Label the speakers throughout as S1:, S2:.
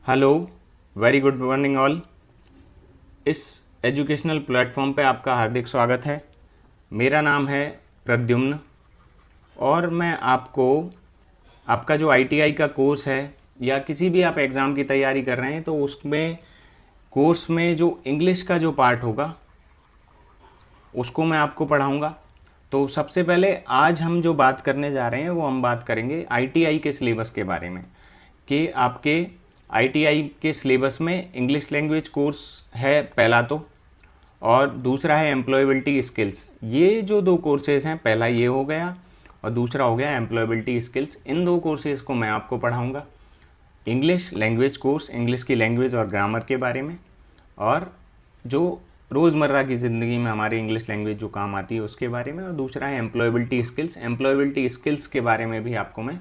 S1: Hello, very good morning all. इस educational platform पे आपका हार्दिक स्वागत है। मेरा नाम है प्रद्युम्न और मैं आपको आपका जो आईटीआई का कोर्स है या किसी भी आप एग्ज़ाम की तैयारी कर रहे हैं तो उसमें कोर्स में जो इंग्लिश का जो पार्ट होगा उसको मैं आपको पढ़ाऊँगा। तो सबसे पहले आज हम जो बात करने जा रहे हैं वो हम बात करेंगे आईटीआई के सिलेबस के बारे में कि आपके आईटीआई के सिलेबस में इंग्लिश लैंग्वेज कोर्स है पहला तो, और दूसरा है एम्प्लॉयबिलिटी स्किल्स। ये जो दो कोर्सेज़ हैं, पहला ये हो गया और दूसरा हो गया एम्प्लॉयबिलिटी स्किल्स। इन दो कोर्सेज़ को मैं आपको पढ़ाऊँगा। इंग्लिश लैंग्वेज कोर्स, इंग्लिश की लैंग्वेज और ग्रामर के बारे में, और जो रोज़मर्रा की ज़िंदगी में हमारी इंग्लिश लैंग्वेज जो काम आती है उसके बारे में, और दूसरा है एम्प्लॉयबिलिटी स्किल्स। एम्प्लॉयबिलिटी स्किल्स के बारे में भी आपको मैं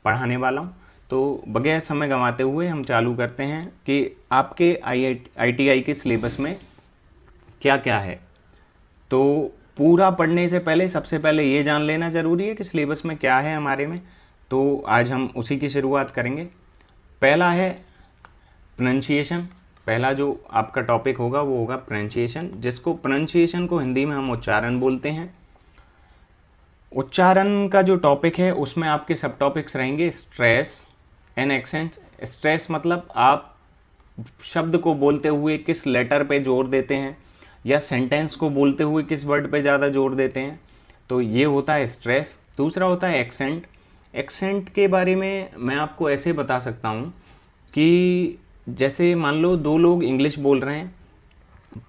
S1: पढ़ाने वाला हूँ। तो बगैर समय गंवाते हुए हम चालू करते हैं कि आपके आईटीआई के सिलेबस में क्या क्या है। तो पूरा पढ़ने से पहले सबसे पहले ये जान लेना ज़रूरी है कि सिलेबस में क्या है हमारे में। तो आज हम उसी की शुरुआत करेंगे। पहला है प्रोनंसिएशन। पहला जो आपका टॉपिक होगा वो होगा प्रोनंसिएशन, जिसको प्रोनंसिएशन को हिंदी में हम उच्चारण बोलते हैं। उच्चारण का जो टॉपिक है उसमें आपके सब टॉपिक्स रहेंगे स्ट्रेस एंड एक्सेंट। स्ट्रेस मतलब आप शब्द को बोलते हुए किस लेटर पे जोर देते हैं या सेंटेंस को बोलते हुए किस वर्ड पे ज़्यादा जोर देते हैं, तो ये होता है स्ट्रेस। दूसरा होता है एक्सेंट। एक्सेंट के बारे में मैं आपको ऐसे बता सकता हूँ कि जैसे मान लो दो लोग इंग्लिश बोल रहे हैं,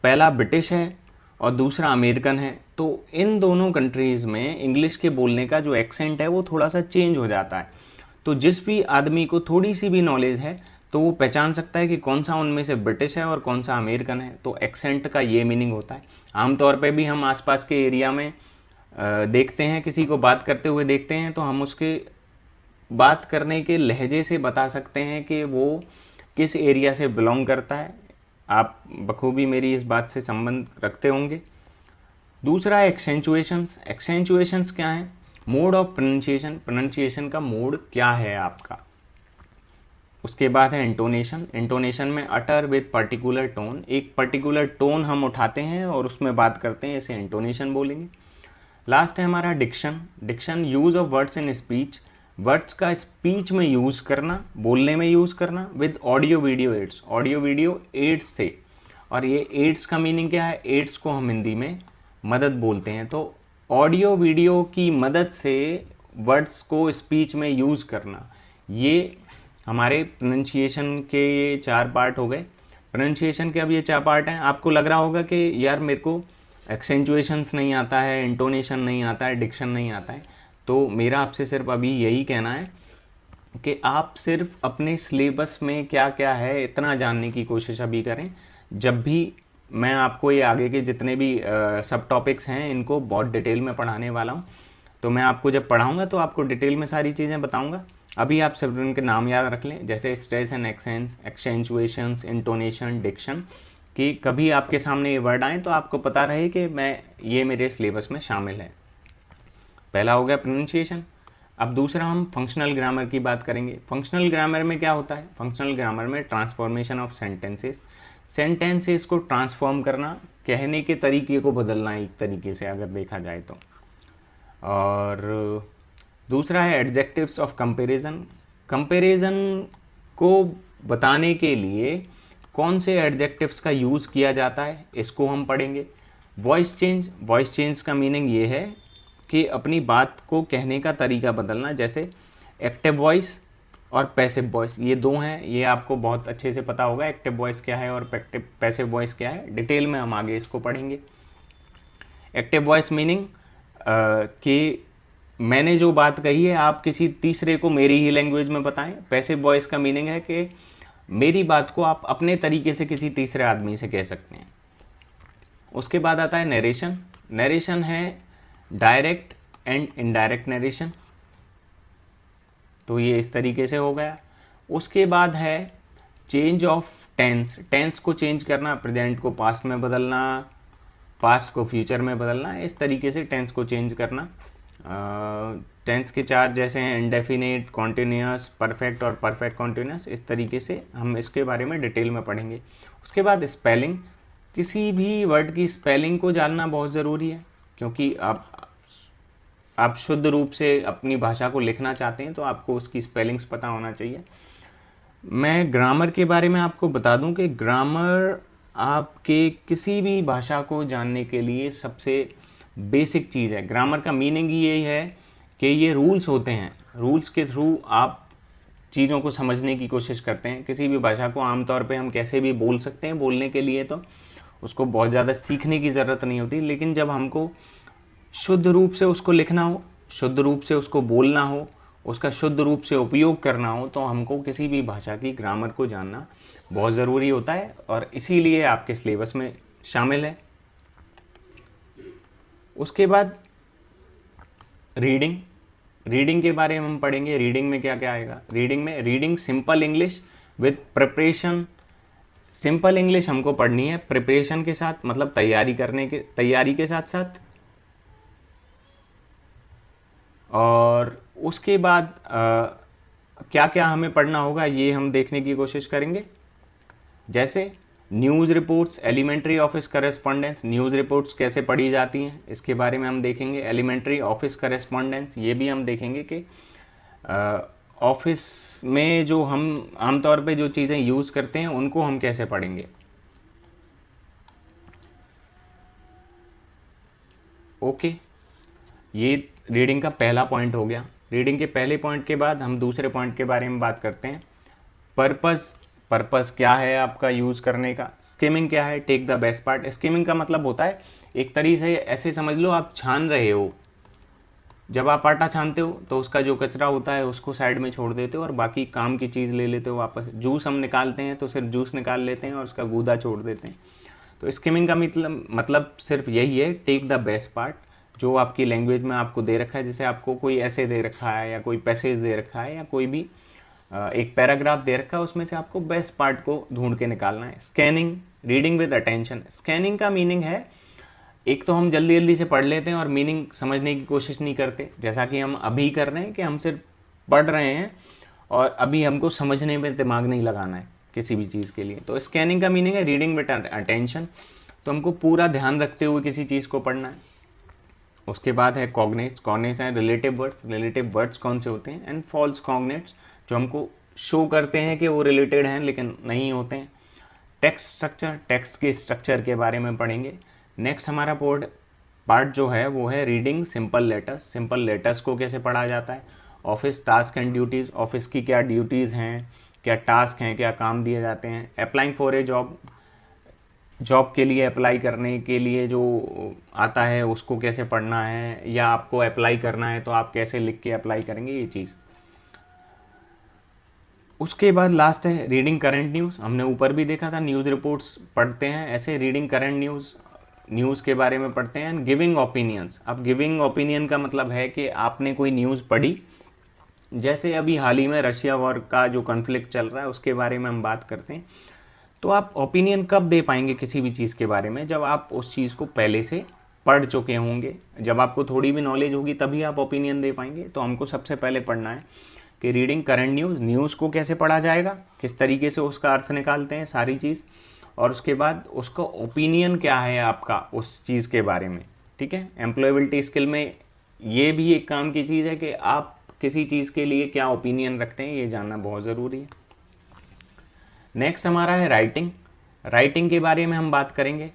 S1: पहला ब्रिटिश है और दूसरा अमेरिकन है, तो इन दोनों कंट्रीज़ में इंग्लिश के बोलने का जो एक्सेंट है वो थोड़ा सा चेंज हो जाता है। तो जिस भी आदमी को थोड़ी सी भी नॉलेज है तो वो पहचान सकता है कि कौन सा उनमें से ब्रिटिश है और कौन सा अमेरिकन है। तो एक्सेंट का ये मीनिंग होता है। आमतौर पे भी हम आसपास के एरिया में देखते हैं, किसी को बात करते हुए देखते हैं तो हम उसके बात करने के लहजे से बता सकते हैं कि वो किस एरिया से बिलोंग करता है। आप बखूबी मेरी इस बात से संबंध रखते होंगे। दूसरा है एक्सेंचुएशंस। एक्सेंचुएशंस क्या है? Mode of pronunciation. प्रोनंसिएशन का मोड क्या है आपका। उसके बाद है इंटोनेशन। इंटोनेशन में अटर विद पर्टिकुलर टोन, एक पर्टिकुलर टोन हम उठाते हैं और उसमें बात करते हैं, इसे इंटोनेशन बोलेंगे। लास्ट है हमारा diction. Diction use of words in speech. Words का स्पीच में यूज़ करना, बोलने में यूज़ करना with audio video aids. Audio video aids से, और ये एड्स का मीनिंग क्या है? एड्स को हम हिंदी में मदद बोलते हैं। तो ऑडियो वीडियो की मदद से वर्ड्स को स्पीच में यूज़ करना, ये हमारे प्रोनंसिएशन के ये 4 पार्ट हो गए। प्रोनंसिएशन के अब ये 4 पार्ट हैं। आपको लग रहा होगा कि यार मेरे को एक्सेंचुएशंस नहीं आता है, इंटोनेशन नहीं आता है, डिक्शन नहीं आता है। तो मेरा आपसे सिर्फ अभी यही कहना है कि आप सिर्फ अपने सिलेबस में क्या क्या है इतना जानने की कोशिश अभी करें। जब भी मैं आपको ये आगे के जितने भी सब टॉपिक्स हैं इनको बहुत डिटेल में पढ़ाने वाला हूँ, तो मैं आपको जब पढ़ाऊँगा तो आपको डिटेल में सारी चीज़ें बताऊँगा। अभी आप सिर्फ उनके नाम याद रख लें, जैसे स्ट्रेस एंड एक्सेंस, एक्सेंचुएशंस, इंटोनेशन, डिक्शन, कि कभी आपके सामने ये वर्ड आए तो आपको पता रहे कि ये मेरे सिलेबस में शामिल है। पहला हो गया प्रोनंसिएशन। अब दूसरा हम फंक्शनल ग्रामर की बात करेंगे। फंक्शनल ग्रामर में क्या होता है? फंक्शनल ग्रामर में ट्रांसफॉर्मेशन ऑफ सेंटेंसेस। सेंटेंसेस को ट्रांसफॉर्म करना, कहने के तरीके को बदलना एक तरीके से अगर देखा जाए तो। और दूसरा है एडजेक्टिव्स ऑफ कंपैरिजन। कंपैरिजन को बताने के लिए कौन से एडजेक्टिव्स का यूज़ किया जाता है, इसको हम पढ़ेंगे। Voice change. वॉइस चेंज का मीनिंग ये है कि अपनी बात को कहने का तरीका बदलना। जैसे एक्टिव वॉइस और पैसिव वॉइस, ये दो हैं, ये आपको बहुत अच्छे से पता होगा एक्टिव वॉइस क्या है और पैसिव वॉइस क्या है। डिटेल में हम आगे इसको पढ़ेंगे। एक्टिव वॉइस मीनिंग कि मैंने जो बात कही है आप किसी तीसरे को मेरी ही लैंग्वेज में बताएं। पैसिव वॉइस का मीनिंग है कि मेरी बात को आप अपने तरीके से किसी तीसरे आदमी से कह सकते हैं। उसके बाद आता है नरेशन। नरेशन है डायरेक्ट एंड इनडायरेक्ट नरेशन, तो ये इस तरीके से हो गया। उसके बाद है चेंज ऑफ टेंस। टेंस को चेंज करना, प्रेजेंट को पास्ट में बदलना, पास्ट को फ्यूचर में बदलना, इस तरीके से टेंस को चेंज करना। टेंस के चार जैसे हैं इंडेफिनिट, कॉन्टिन्यूअस, परफेक्ट और परफेक्ट कॉन्टिन्यूअस। इस तरीके से हम इसके बारे में डिटेल में पढ़ेंगे। उसके बाद स्पेलिंग, किसी भी वर्ड की स्पेलिंग को जानना बहुत ज़रूरी है, क्योंकि आप शुद्ध रूप से अपनी भाषा को लिखना चाहते हैं तो आपको उसकी स्पेलिंग्स पता होना चाहिए। मैं ग्रामर के बारे में आपको बता दूं कि ग्रामर आपके किसी भी भाषा को जानने के लिए सबसे बेसिक चीज़ है। ग्रामर का मीनिंग ये है कि ये रूल्स होते हैं, रूल्स के थ्रू आप चीज़ों को समझने की कोशिश करते हैं। किसी भी भाषा को आमतौर पे हम कैसे भी बोल सकते हैं, बोलने के लिए तो उसको बहुत ज़्यादा सीखने की ज़रूरत नहीं होती, लेकिन जब हमको शुद्ध रूप से उसको लिखना हो, शुद्ध रूप से उसको बोलना हो, उसका शुद्ध रूप से उपयोग करना हो, तो हमको किसी भी भाषा की ग्रामर को जानना बहुत ज़रूरी होता है और इसीलिए आपके सिलेबस में शामिल है। उसके बाद रीडिंग, रीडिंग के बारे में हम पढ़ेंगे। रीडिंग में क्या क्या आएगा? रीडिंग में reading simple English with preparation. Simple English हमको पढ़नी है प्रिपरेशन के साथ, मतलब तैयारी के साथ साथ। और उसके बाद क्या क्या हमें पढ़ना होगा ये हम देखने की कोशिश करेंगे। जैसे news reports, elementary office correspondence, news reports कैसे पढ़ी जाती हैं इसके बारे में हम देखेंगे। एलिमेंट्री ऑफिस करेस्पॉन्डेंस ये भी हम देखेंगे कि ऑफिस में जो हम आमतौर पे जो चीज़ें यूज़ करते हैं उनको हम कैसे पढ़ेंगे। ओके, ये रीडिंग का पहला पॉइंट हो गया। रीडिंग के पहले पॉइंट के बाद हम दूसरे पॉइंट के बारे में बात करते हैं। पर्पस क्या है आपका यूज़ करने का। स्किमिंग क्या है? Take the best part. Skimming का मतलब होता है एक तरीके से ऐसे समझ लो आप छान रहे हो। जब आप आटा छानते हो तो उसका जो कचरा होता है उसको साइड में छोड़ देते हो और बाकी काम की चीज़ ले लेते हो वापस। जूस हम निकालते हैं तो सिर्फ जूस निकाल लेते हैं और उसका गूदा छोड़ देते हैं। तो स्किमिंग का मतलब सिर्फ यही है, टेक द बेस्ट पार्ट, जो आपकी लैंग्वेज में आपको दे रखा है। जैसे आपको कोई ऐसे दे रखा है या कोई पैसेज दे रखा है या कोई भी एक पैराग्राफ दे रखा है, उसमें से आपको बेस्ट पार्ट को ढूंढ के निकालना है। Scanning, reading with attention. Scanning का मीनिंग है, एक तो हम जल्दी जल्दी से पढ़ लेते हैं और मीनिंग समझने की कोशिश नहीं करते, जैसा कि हम अभी कर रहे हैं कि हम सिर्फ पढ़ रहे हैं और अभी हमको समझने में दिमाग नहीं लगाना है किसी भी चीज़ के लिए। तो स्कैनिंग का मीनिंग है रीडिंग विद अटेंशन, तो हमको पूरा ध्यान रखते हुए किसी चीज़ को पढ़ना है। उसके बाद है कॉग्नेट्स। कॉग्नेट्स हैं रिलेटिव वर्ड्स। रिलेटिव वर्ड्स कौन से होते हैं? एंड फॉल्स कॉग्नेट्स, जो हमको शो करते हैं कि वो रिलेटेड हैं लेकिन नहीं होते हैं। टेक्स्ट स्ट्रक्चर, टेक्स्ट के स्ट्रक्चर के बारे में पढ़ेंगे। नेक्स्ट हमारा पार्ट जो है वो है reading simple letters. Simple letters को कैसे पढ़ा जाता है। Office task and duties, office की क्या ड्यूटीज़ हैं, क्या टास्क हैं, क्या काम दिए जाते हैं। Applying for a job, job के लिए अप्लाई करने के लिए जो आता है उसको कैसे पढ़ना है, या आपको अप्लाई करना है तो आप कैसे लिख के अप्लाई करेंगे, ये चीज़। उसके बाद लास्ट है रीडिंग करंट न्यूज़। हमने ऊपर भी देखा था न्यूज़ रिपोर्ट्स पढ़ते हैं, ऐसे रीडिंग करंट न्यूज़ के बारे में पढ़ते हैं। And giving opinions. अब गिविंग ओपिनियन का मतलब है कि आपने कोई न्यूज़ पढ़ी, जैसे अभी हाल ही में रशिया वॉर का जो कॉन्फ्लिक्ट चल रहा है उसके बारे में हम बात करते हैं, तो आप ओपिनियन कब दे पाएंगे किसी भी चीज़ के बारे में? जब आप उस चीज़ को पहले से पढ़ चुके होंगे, जब आपको थोड़ी भी नॉलेज होगी तभी आप ओपिनियन दे पाएंगे। तो हमको सबसे पहले पढ़ना है कि रीडिंग करंट न्यूज़, न्यूज़ को कैसे पढ़ा जाएगा, किस तरीके से उसका अर्थ निकालते हैं, सारी चीज़। और उसके बाद उसका ओपिनियन क्या है आपका उस चीज़ के बारे में, ठीक है। एम्प्लॉयबिलिटी स्किल में ये भी एक काम की चीज़ है कि आप किसी चीज़ के लिए क्या ओपिनियन रखते हैं, ये जानना बहुत ज़रूरी है। नेक्स्ट हमारा है राइटिंग। राइटिंग के बारे में हम बात करेंगे।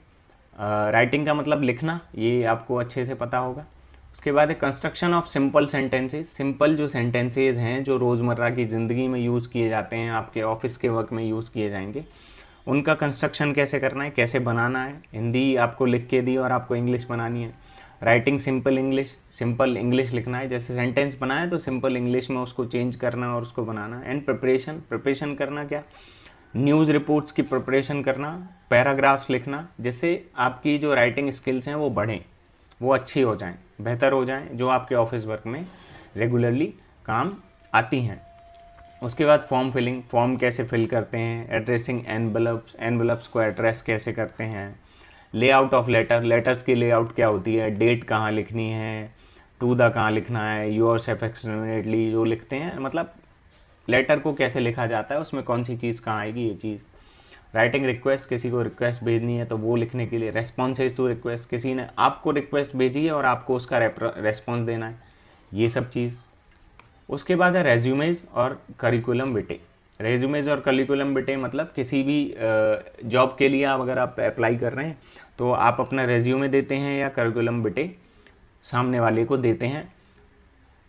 S1: राइटिंग का मतलब लिखना, ये आपको अच्छे से पता होगा। उसके बाद है construction of simple sentences. Simple जो सेंटेंसेस हैं जो रोज़मर्रा की ज़िंदगी में यूज़ किए जाते हैं, आपके ऑफिस के वर्क में यूज़ किए जाएंगे, उनका कंस्ट्रक्शन कैसे करना है, कैसे बनाना है। हिंदी आपको लिख के दी और आपको इंग्लिश बनानी है। Writing simple English, simple English लिखना है। जैसे सेंटेंस बनाए तो सिंपल इंग्लिश में उसको चेंज करना और उसको बनाना। एंड प्रिपरेशन करना क्या? न्यूज़ रिपोर्ट्स की प्रिपरेशन करना, पैराग्राफ्स लिखना, जिससे आपकी जो राइटिंग स्किल्स हैं वो बढ़ें, वो अच्छी हो जाएं, बेहतर हो जाएं, जो आपके ऑफिस वर्क में रेगुलरली काम आती हैं। उसके बाद फॉर्म फिलिंग, फॉर्म कैसे फिल करते हैं। एड्रेसिंग एनवलप्स, एनवलप्स को एड्रेस कैसे करते हैं। लेआउट ऑफ लेटर, लेटर्स की लेआउट क्या होती है, डेट कहाँ लिखनी है, टू द कहाँ लिखना है, योर्स अफेक्शनेटली जो लिखते हैं, मतलब लेटर को कैसे लिखा जाता है, उसमें कौन सी चीज़ कहाँ आएगी, ये चीज़। राइटिंग रिक्वेस्ट, किसी को रिक्वेस्ट भेजनी है तो वो लिखने के लिए। रेस्पॉन्सेज टू रिक्वेस्ट, किसी ने आपको रिक्वेस्ट भेजी है और आपको उसका रेस्पॉन्स देना है, ये सब चीज़। उसके बाद है रेज्यूमेज और करिकुलम विटे। रेज्यूमेज और करिकुलम विटे मतलब किसी भी जॉब के लिए अगर आप अप्लाई कर रहे हैं तो आप अपना रेज्यूमे देते हैं या करिकुलम विटे सामने वाले को देते हैं।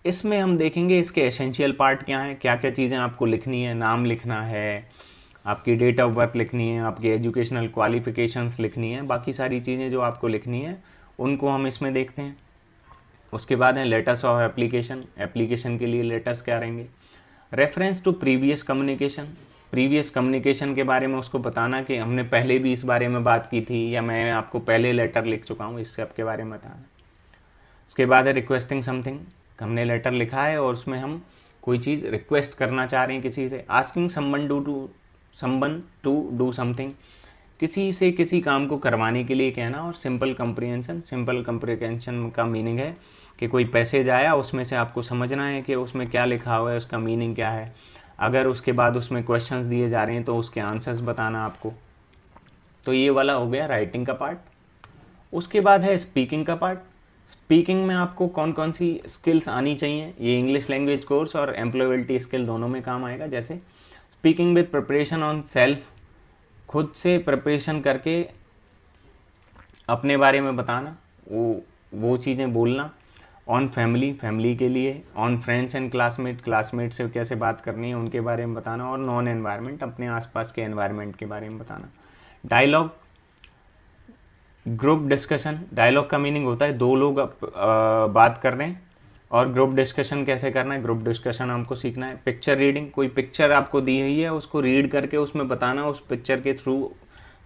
S1: इसमें हम देखेंगे इसके एसेंशियल पार्ट क्या हैं, क्या क्या चीज़ें आपको लिखनी है। नाम लिखना है, आपकी डेट ऑफ बर्थ लिखनी है, आपकी एजुकेशनल क्वालिफिकेशंस लिखनी है, बाकी सारी चीज़ें जो आपको लिखनी है उनको हम इसमें देखते हैं। उसके बाद है लेटर्स ऑफ एप्लीकेशन, एप्लीकेशन के लिए लेटर्स क्या रहेंगे। Reference to previous communication, previous communication के बारे में उसको बताना कि हमने पहले भी इस बारे में बात की थी या मैं आपको पहले लेटर लिख चुका हूँ, इस सब के बारे में बताना। उसके बाद है रिक्वेस्टिंग समथिंग, हमने लेटर लिखा है और उसमें हम कोई चीज़ रिक्वेस्ट करना चाह रहे हैं किसी से। Asking someone to do something, किसी से किसी काम को करवाने के लिए कहना। और सिंपल कंप्रीहेंशन, सिंपल कंप्रीहेंशन का मीनिंग है कि कोई पैसेज आया, उसमें से आपको समझना है कि उसमें क्या लिखा हुआ है, उसका मीनिंग क्या है। अगर उसके बाद उसमें क्वेश्चंस दिए जा रहे हैं तो उसके आंसर्स बताना आपको। तो ये वाला हो गया राइटिंग का पार्ट। उसके बाद है स्पीकिंग का पार्ट। स्पीकिंग में आपको कौन कौन सी स्किल्स आनी चाहिए, ये इंग्लिश लैंग्वेज कोर्स और एम्प्लॉयबिलिटी स्किल दोनों में काम आएगा। जैसे speaking with preparation on self, खुद से प्रिपरेशन करके अपने बारे में बताना, वो चीज़ें बोलना। ऑन फैमिली, फैमिली के लिए। On friends and classmate, classmate से कैसे बात करनी है उनके बारे में बताना। और नॉन एनवायरनमेंट, अपने आसपास के एनवायरनमेंट के बारे में बताना। डायलॉग, ग्रुप डिस्कशन, डायलॉग का मीनिंग होता है दो लोग बात कर रहे हैं। और ग्रुप डिस्कशन कैसे करना है, ग्रुप डिस्कशन हमको सीखना है। पिक्चर रीडिंग, कोई पिक्चर आपको दी हुई है उसको रीड करके उसमें बताना उस पिक्चर के थ्रू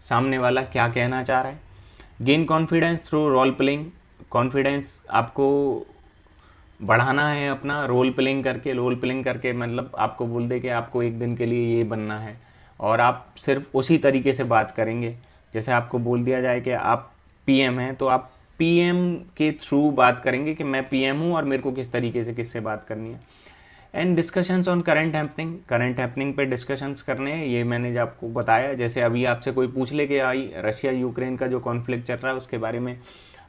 S1: सामने वाला क्या कहना चाह रहा है। Gain confidence through role playing, confidence आपको बढ़ाना है अपना रोल प्लेइंग करके। रोल प्लेइंग करके मतलब आपको बोल दे कि आपको एक दिन के लिए ये बनना है और आप सिर्फ उसी तरीके से बात करेंगे। जैसे आपको बोल दिया जाए कि आप पीएम हैं तो आप पीएम के थ्रू बात करेंगे कि मैं पीएम हूँ और मेरे को किस तरीके से किससे बात करनी है। And discussions on current happening, current happening पे डिस्कशंस करने हैं, ये मैंने जो आपको बताया। जैसे अभी आपसे कोई पूछ ले कि आई रशिया यूक्रेन का जो कॉन्फ्लिक्ट चल रहा है उसके बारे में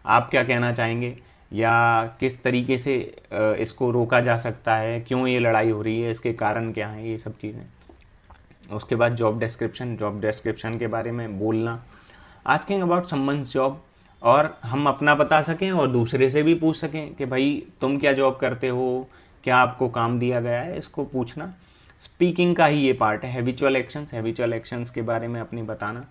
S1: आप क्या कहना चाहेंगे, या किस तरीके से इसको रोका जा सकता है, क्यों ये लड़ाई हो रही है, इसके कारण क्या हैं, ये सब चीज़ें। उसके बाद जॉब डिस्क्रिप्शन, जॉब डिस्क्रिप्शन के बारे में बोलना। आस्किंग अबाउट समवन्स जॉब, और हम अपना बता सकें और दूसरे से भी पूछ सकें कि भाई तुम क्या जॉब करते हो, क्या आपको काम दिया गया है, इसको पूछना। स्पीकिंग का ही ये पार्ट है। हैबिचुअल एक्शंस, हैबिचुअल एक्शंस के बारे में अपनी बताना।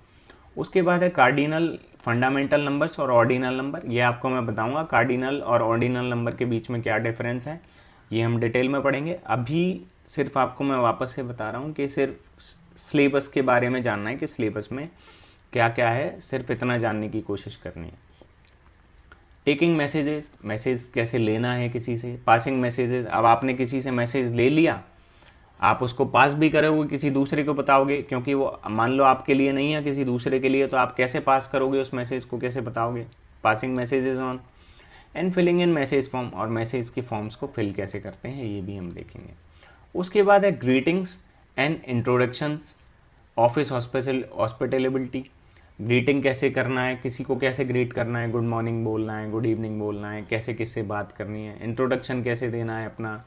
S1: उसके बाद है कार्डिनल, फंडामेंटल नंबर्स और ऑर्डिनल नंबर, ये आपको मैं बताऊंगा कार्डिनल और ऑर्डिनल नंबर के बीच में क्या डिफरेंस है, ये हम डिटेल में पढ़ेंगे। अभी सिर्फ आपको मैं वापस से बता रहा हूँ कि सिर्फ सिलेबस के बारे में जानना है कि सिलेबस में क्या क्या है, सिर्फ इतना जानने की कोशिश करनी है। टेकिंग मैसेजेस, मैसेज कैसे लेना है किसी से। पासिंग मैसेजेस, अब आपने किसी से मैसेज ले लिया, आप उसको पास भी करोगे, किसी दूसरे को बताओगे, क्योंकि वो मान लो आपके लिए नहीं है किसी दूसरे के लिए, तो आप कैसे पास करोगे उस मैसेज को, कैसे बताओगे। Passing messages on and filling in message form, और मैसेज के फॉर्म्स को फिल कैसे करते हैं ये भी हम देखेंगे। उसके बाद है greetings and introductions, office hospitality, greeting कैसे करना है, किसी को कैसे ग्रीट करना है, गुड मॉर्निंग बोलना है, गुड इवनिंग बोलना है, कैसे किससे बात करनी है, इंट्रोडक्शन कैसे देना है अपना।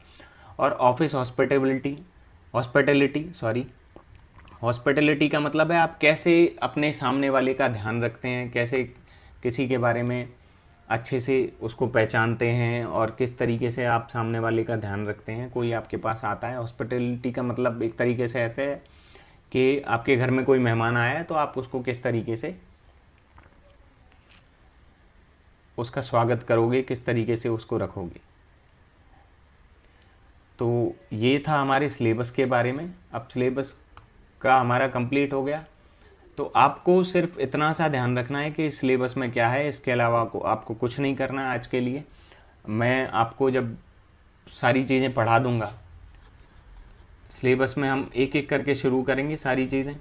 S1: और ऑफिस हॉस्पिटलिटी का मतलब है आप कैसे अपने सामने वाले का ध्यान रखते हैं, कैसे किसी के बारे में अच्छे से उसको पहचानते हैं और किस तरीके से आप सामने वाले का ध्यान रखते हैं। कोई आपके पास आता है, हॉस्पिटलिटी का मतलब एक तरीके से ऐसे है कि आपके घर में कोई मेहमान आया है तो आप उसको किस तरीके से उसका स्वागत करोगे, किस तरीके से उसको रखोगे। तो ये था हमारे सिलेबस के बारे में। अब सिलेबस का हमारा कंप्लीट हो गया, तो आपको सिर्फ इतना सा ध्यान रखना है कि सिलेबस में क्या है, इसके अलावा आपको कुछ नहीं करना है आज के लिए। मैं आपको जब सारी चीज़ें पढ़ा दूंगा, सिलेबस में हम एक एक करके शुरू करेंगे सारी चीज़ें।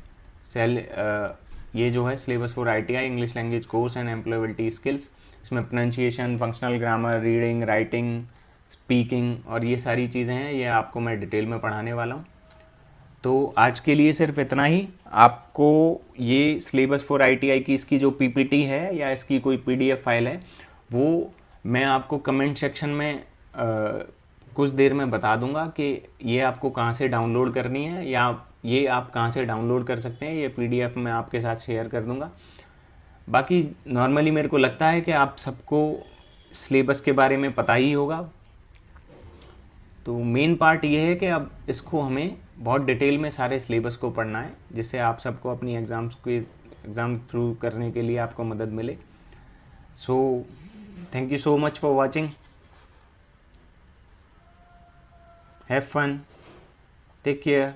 S1: ये जो है syllabus for ITI English language course and employability skills, इसमें pronunciation, functional grammar, reading, writing, speaking और ये सारी चीज़ें हैं, ये आपको मैं डिटेल में पढ़ाने वाला हूँ। तो आज के लिए सिर्फ इतना ही। आपको ये सिलेबस फॉर आईटीआई की इसकी जो पीपीटी है या इसकी कोई पीडीएफ फाइल है, वो मैं आपको कमेंट सेक्शन में कुछ देर में बता दूंगा कि ये आपको कहाँ से डाउनलोड करनी है या ये आप कहाँ से डाउनलोड कर सकते हैं। ये पीडीएफ मैं आपके साथ शेयर कर दूंगा। बाकी नॉर्मली मेरे को लगता है कि आप सबको सिलेबस के बारे में पता ही होगा। तो मेन पार्ट ये है कि अब इसको हमें बहुत डिटेल में सारे सिलेबस को पढ़ना है, जिससे आप सबको अपनी एग्ज़ाम थ्रू करने के लिए आपको मदद मिले। So thank you so much for watching. Have fun, take care.